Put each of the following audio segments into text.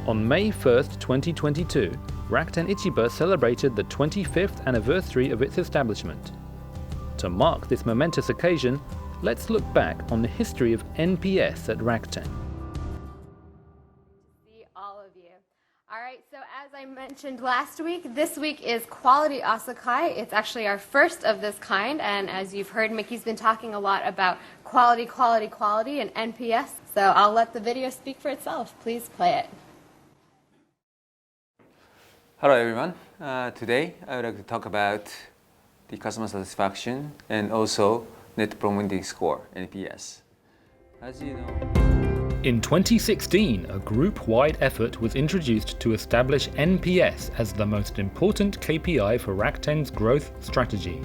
On May 1st, 2022, Rakuten Ichiba celebrated the 25th anniversary of its establishment. To mark this momentous occasion, let's look back on the history of NPS at Rakuten. See all of you. All right, so as I mentioned last week, this week is Quality Asakai. It's actually our first of this kind, and as you've heard, Mickey's been talking a lot about quality, quality, quality, and NPS. So I'll let the video speak for itself. Please play it. Hello everyone. Today I would like to talk about the customer satisfaction and also Net Promoter Score, NPS. As you know, in 2016, a group-wide effort was introduced to establish NPS as the most important KPI for Rakuten's growth strategy.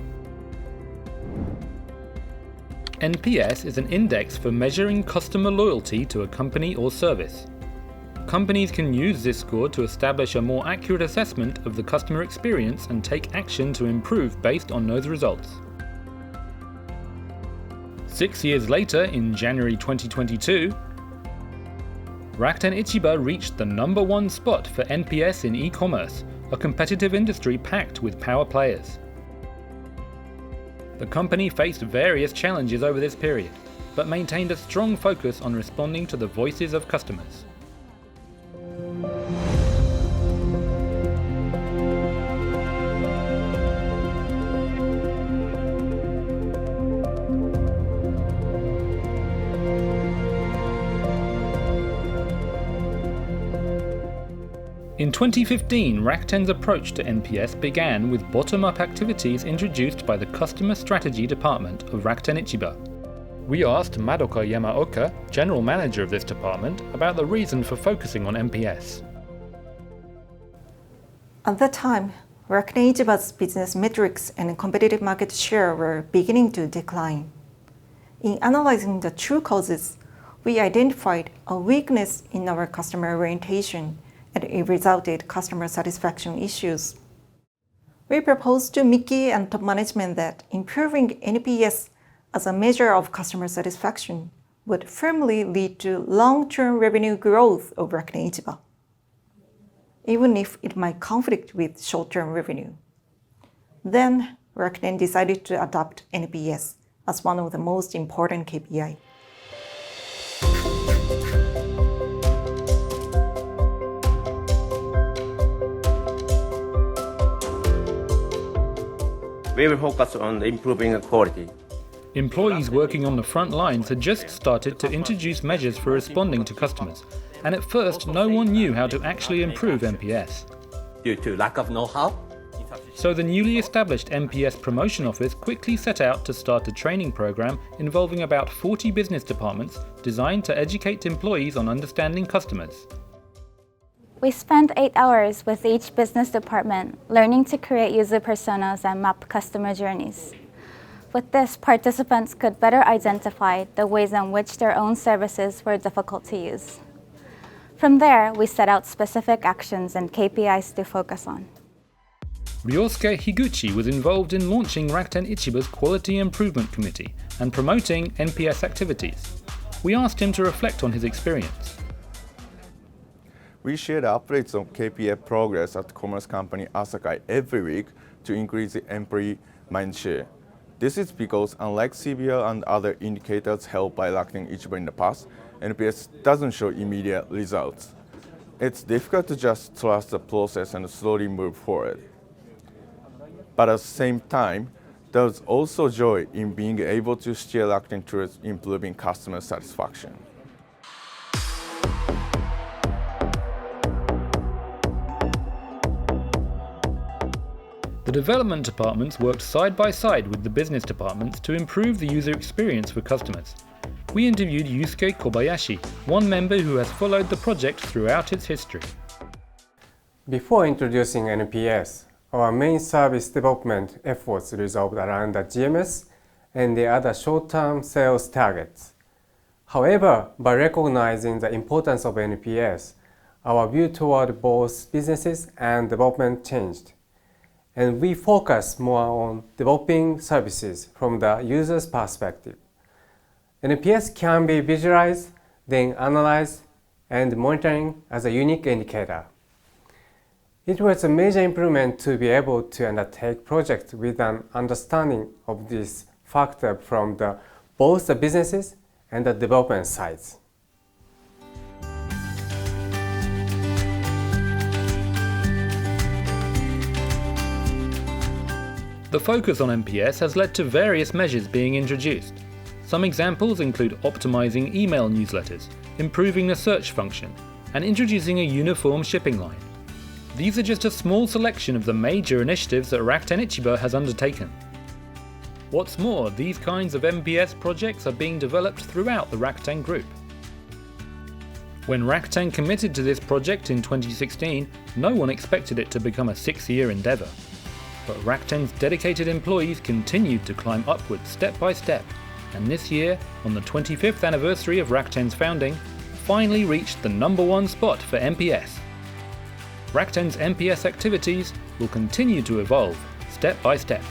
NPS is an index for measuring customer loyalty to a company or service. Companies can use this score to establish a more accurate assessment of the customer experience and take action to improve based on those results. 6 years later, in January 2022, Rakuten Ichiba reached the #1 spot for NPS in e-commerce, a competitive industry packed with power players. The company faced various challenges over this period, but maintained a strong focus on responding to the voices of customers. In 2015, Rakuten's approach to NPS began with bottom-up activities introduced by the Customer Strategy Department of Rakuten Ichiba. We asked Madoka Yamaoka, General Manager of this department, about the reason for focusing on NPS. At that time, Rakuten Ichiba's business metrics and competitive market share were beginning to decline. In analyzing the true causes, we identified a weakness in our customer orientation, and it resulted customer satisfaction issues. We proposed to Mickey and top management that improving NPS as a measure of customer satisfaction would firmly lead to long-term revenue growth of Rakuten Ichiba, even if it might conflict with short-term revenue. Then, Rakuten decided to adopt NPS as one of the most important KPI. We will focus on improving quality. Employees working on the front lines had just started to introduce measures for responding to customers, and at first no one knew how to actually improve NPS. Due to lack of know-how, So the newly established NPS Promotion Office quickly set out to start a training program involving about 40 business departments designed to educate employees on understanding customers. We spent 8 hours with each business department, learning to create user personas and map customer journeys. With this, participants could better identify the ways in which their own services were difficult to use. From there, we set out specific actions and KPIs to focus on. Ryosuke Higuchi was involved in launching Rakuten Ichiba's Quality Improvement Committee and promoting NPS activities. We asked him to reflect on his experience. We share the updates on KPI progress at commerce company Asakai every week to increase the employee mindshare. This is because unlike CBR and other indicators held by Rakuten Ichiba in the past, NPS doesn't show immediate results. It's difficult to just trust the process and slowly move forward. But at the same time, there's also joy in being able to steer Rakuten towards improving customer satisfaction. The development departments worked side by side with the business departments to improve the user experience for customers. We interviewed Yusuke Kobayashi, one member who has followed the project throughout its history. Before introducing NPS, our main service development efforts revolved around the GMS and the other short-term sales targets. However, by recognizing the importance of NPS, our view toward both businesses and development changed, and we focus more on developing services from the user's perspective. NPS can be visualized, then analyzed, and monitoring as a unique indicator. It was a major improvement to be able to undertake projects with an understanding of this factor from both the businesses and the development sides. The focus on NPS has led to various measures being introduced. Some examples include optimizing email newsletters, improving the search function, and introducing a uniform shipping line. These are just a small selection of the major initiatives that Rakuten Ichiba has undertaken. What's more, these kinds of NPS projects are being developed throughout the Rakuten Group. When Rakuten committed to this project in 2016, no one expected it to become a 6-year endeavour. But Rakuten's dedicated employees continued to climb upwards step by step, and this year, on the 25th anniversary of Rakuten's founding, finally reached the #1 spot for NPS. Rakuten's NPS activities will continue to evolve step by step.